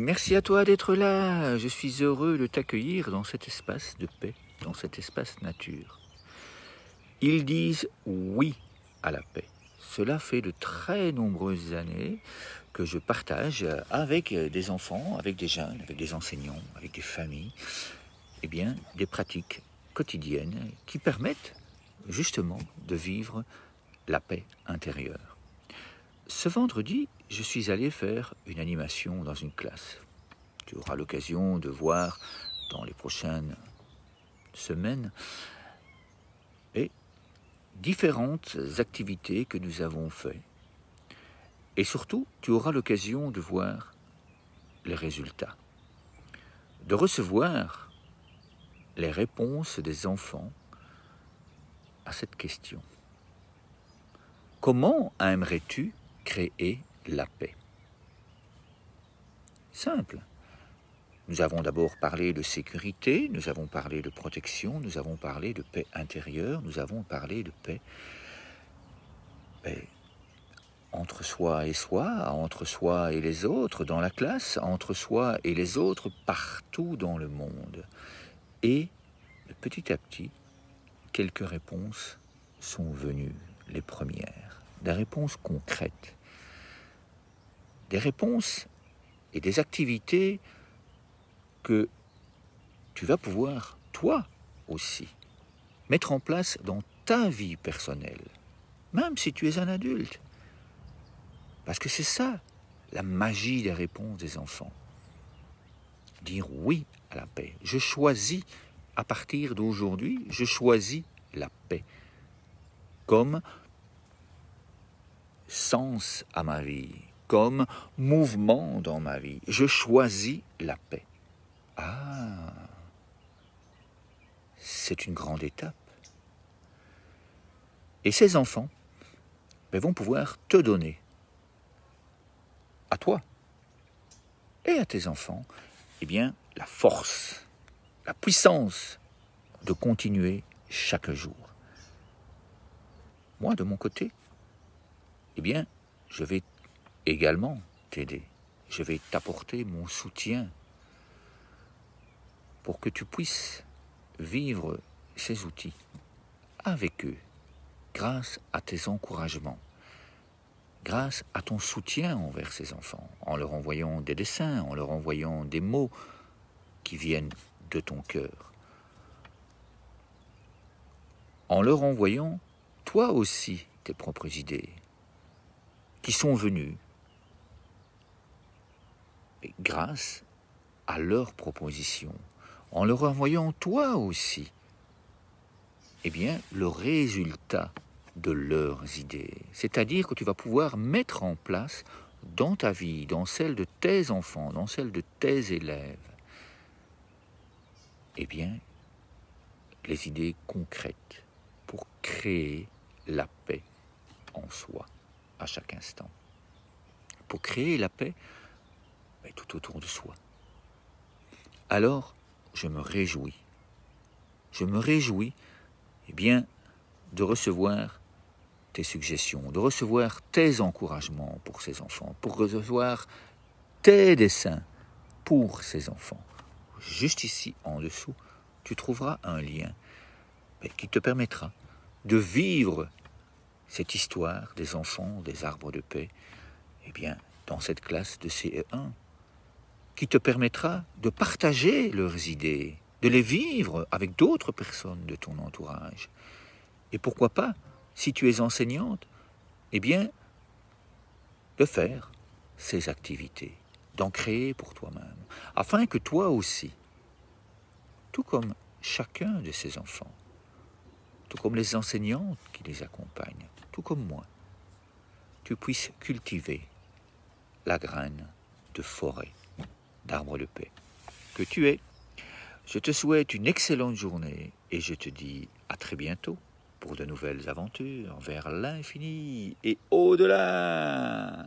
Merci à toi d'être là. Je suis heureux de t'accueillir dans cet espace de paix, dans cet espace nature. Ils disent oui à la paix. Cela fait de très nombreuses années que je partage avec des enfants, avec des jeunes, avec des enseignants, avec des familles, des pratiques quotidiennes qui permettent justement de vivre la paix intérieure. Ce vendredi, je suis allé faire une animation dans une classe. Tu auras l'occasion de voir dans les prochaines semaines et différentes activités que nous avons faites. Et surtout, tu auras l'occasion de voir les résultats, de recevoir les réponses des enfants à cette question. Comment aimerais-tu créer la paix? Simple. Nous avons d'abord parlé de sécurité, nous avons parlé de protection, nous avons parlé de paix intérieure, nous avons parlé de paix entre soi et les autres dans la classe, entre soi et les autres partout dans le monde. Et petit à petit, quelques réponses sont venues, les premières, des réponses concrètes, des réponses et des activités que tu vas pouvoir, toi aussi, mettre en place dans ta vie personnelle, même si tu es un adulte. Parce que c'est ça, la magie des réponses des enfants. Dire oui à la paix. Je choisis, à partir d'aujourd'hui, je choisis la paix comme sens à ma vie, comme mouvement dans ma vie. Je choisis la paix. Ah, c'est une grande étape. Et ces enfants vont pouvoir te donner, à toi et à tes enfants, la force, la puissance de continuer chaque jour. Moi, de mon côté, je vais également t'aider. Je vais t'apporter mon soutien pour que tu puisses vivre ces outils avec eux, grâce à tes encouragements, grâce à ton soutien envers ces enfants, en leur envoyant des dessins, en leur envoyant des mots qui viennent de ton cœur, en leur envoyant, toi aussi, tes propres idées, qui sont venues grâce à leurs propositions, en leur envoyant, toi aussi, le résultat de leurs idées. C'est-à-dire que tu vas pouvoir mettre en place dans ta vie, dans celle de tes enfants, dans celle de tes élèves, les idées concrètes pour créer la paix en soi, à chaque instant. Pour créer la paix tout autour de soi. Alors, je me réjouis. Je me réjouis, de recevoir tes suggestions, de recevoir tes encouragements pour ces enfants, pour recevoir tes dessins pour ces enfants. Juste ici, en dessous, tu trouveras un lien qui te permettra de vivre cette histoire des enfants des arbres de paix, dans cette classe de CE1, qui te permettra de partager leurs idées, de les vivre avec d'autres personnes de ton entourage. Et pourquoi pas, si tu es enseignante, de faire ces activités, d'en créer pour toi-même, afin que toi aussi, tout comme chacun de ces enfants, tout comme les enseignantes qui les accompagnent, tout comme moi, tu puisses cultiver la graine de forêt, d'arbre de paix que tu es. Je te souhaite une excellente journée et je te dis à très bientôt pour de nouvelles aventures vers l'infini et au-delà.